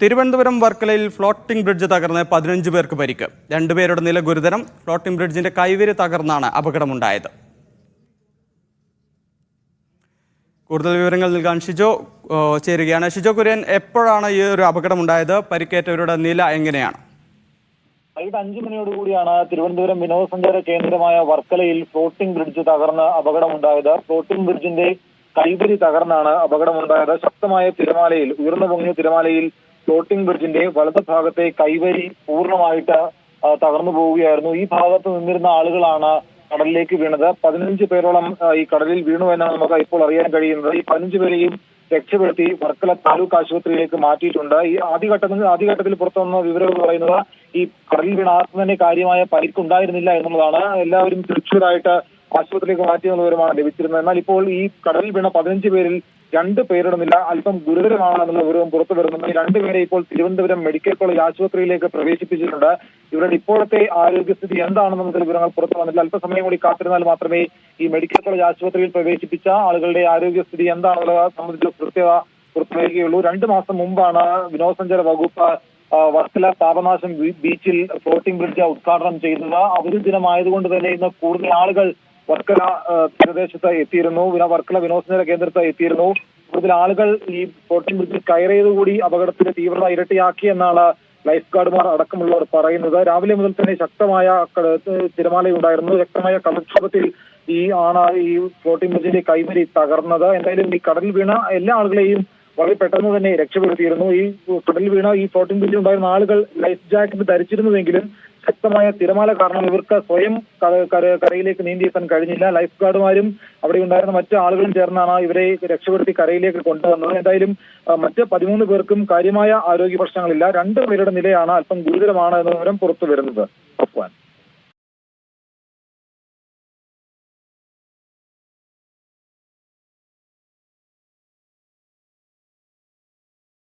തിരുവനന്തപുരം വർക്കലയിൽ floating bridge തകർന്ന് 15 പേർക്ക് പരിക്ക്. 2 പേരുടെ നില ഗുരുതരം. ഫ്ലോട്ടിംഗ് ബ്രിഡ്ജിന്റെ കൈവരി തകർന്നാണ് അപകടമുണ്ടായത്. കൂടുതൽ വിവരങ്ങൾ നൽകാൻ ഷിജോ ചേരുകയാണ്. ഷിജോ കുര്യൻ, എപ്പോഴാണ് ഈ ഒരു അപകടമുണ്ടായത്? പരിക്കേറ്റവരുടെ നില എങ്ങനെയാണ്? വൈകിട്ട് 5 മണിയോടുകൂടിയാണ് തിരുവനന്തപുരം വിനോദസഞ്ചാര കേന്ദ്രമായ വർക്കലയിൽ ഫ്ലോട്ടിംഗ് ബ്രിഡ്ജ് തകർന്ന് അപകടമുണ്ടായത്. ഫ്ലോട്ടിംഗ് ബ്രിഡ്ജിന്റെ കൈവരി തകർന്നാണ് അപകടമുണ്ടായത്. ശക്തമായ തിരമാലയിൽ, ഉയർന്നു പൊങ്ങിയ തിരമാലയിൽ ഫ്ലോട്ടിംഗ് ബ്രിഡ്ജിന്റെ വലത് ഭാഗത്തെ കൈവരി പൂർണ്ണമായിട്ട് തകർന്നു പോവുകയായിരുന്നു. ഈ ഭാഗത്ത് നിന്നിരുന്ന ആളുകളാണ് കടലിലേക്ക് വീണത്. 15 പേരോളം ഈ കടലിൽ വീണു എന്നാണ് നമുക്ക് ഇപ്പോൾ അറിയാൻ കഴിയുന്നത്. ഈ 15 പേരെയും രക്ഷപ്പെടുത്തി വർക്കല താലൂക്ക് ആശുപത്രിയിലേക്ക് മാറ്റിയിട്ടുണ്ട്. ഈ ആദ്യഘട്ടത്തിൽ പുറത്തു വന്ന വിവരങ്ങൾ പറയുന്നത് ഈ കടലിൽ വീണ ആർക്കും തന്നെ കാര്യമായ പരിക്കുണ്ടായിരുന്നില്ല എന്നുള്ളതാണ്. എല്ലാവരും സുരക്ഷിതരായിട്ട് ആശുപത്രിയിലേക്ക് മാറ്റിയെന്ന വിവരമാണ് ലഭിച്ചിരുന്നത്. എന്നാൽ ഇപ്പോൾ ഈ കടലിൽ വീണ 15 പേരിൽ 2 പേരുടെ നില അല്പം ഗുരുതരമാണ് എന്നുള്ള വിവരവും പുറത്തു വരുന്നുണ്ട്. ഈ 2 പേരെ ഇപ്പോൾ തിരുവനന്തപുരം മെഡിക്കൽ കോളേജ് ആശുപത്രിയിലേക്ക് പ്രവേശിപ്പിച്ചിട്ടുണ്ട്. ഇവരുടെ ഇപ്പോഴത്തെ ആരോഗ്യസ്ഥിതി എന്താണെന്നുള്ള വിവരങ്ങൾ പുറത്തു വന്നില്ല. അല്പസമയം കൂടി കാത്തിരുന്നാൽ മാത്രമേ ഈ മെഡിക്കൽ കോളേജ് ആശുപത്രിയിൽ പ്രവേശിപ്പിച്ച ആളുകളുടെ ആരോഗ്യസ്ഥിതി എന്താണെന്നുള്ളത് സംബന്ധിച്ച കൃത്യത പുറത്തു വരികയുള്ളൂ. 2 മാസം മുമ്പാണ് വിനോദസഞ്ചാര വകുപ്പ് വർക്കല പാപനാശം ബീച്ചിൽ ഫ്ലോട്ടിംഗ് ബ്രിഡ്ജ് ഉദ്ഘാടനം ചെയ്തത്. അവധി ദിനമായതുകൊണ്ട് തന്നെ ഇന്ന് കൂടുതൽ ആളുകൾ വർക്കല പ്രദേശത്ത് എത്തിയിരുന്നു. വർക്കല വിനോദസഞ്ചാര കേന്ദ്രത്തിൽ എത്തിയിരുന്നു. കൂടുതൽ ആളുകൾ ഈ ഫ്ലോട്ടിംഗ് ബ്രിഡ്ജിൽ കയറിയതുകൂടി അപകടത്തിന്റെ തീവ്രത ഇരട്ടിയാക്കിയെന്നാണ് ലൈഫ് ഗാർഡുമാർ അടക്കമുള്ളവർ പറയുന്നത്. രാവിലെ മുതൽ തന്നെ ശക്തമായ തിരമാലയുണ്ടായിരുന്നു. ശക്തമായ കടൽക്ഷോഭത്തിൽ ഈ ഫ്ലോട്ടിംഗ് ബ്രിഡ്ജിന്റെ കൈവരി തകർന്നത്. എന്തായാലും ഈ കടലിൽ വീണ എല്ലാ ആളുകളെയും വളരെ പെട്ടെന്ന് തന്നെ രക്ഷപ്പെടുത്തിയിരുന്നു. ഈ കടലിൽ വീണ ഈ ഫ്ലോട്ടിംഗ് ബ്രിഡ്ജിൽ ഉണ്ടായിരുന്ന ആളുകൾ ലൈഫ് ജാക്കറ്റ് ധരിച്ചിരുന്നുവെങ്കിലും ശക്തമായ തിരമാല കാരണം ഇവർക്ക് സ്വയം കരയിലേക്ക് നീന്തിയെത്താൻ കഴിഞ്ഞില്ല. ലൈഫ് ഗാർഡുമാരും അവിടെ ഉണ്ടായിരുന്ന മറ്റു ആളുകളും ചേർന്നാണ് ഇവരെ രക്ഷപ്പെടുത്തി കരയിലേക്ക് കൊണ്ടുവന്നത്. എന്തായാലും മറ്റ് 13 പേർക്കും കാര്യമായ ആരോഗ്യ പ്രശ്നങ്ങളില്ല. 2 പേരുടെ നിലയാണ് അല്പം ഗുരുതരമാണ് എന്ന വിവരം പുറത്തു വരുന്നത്.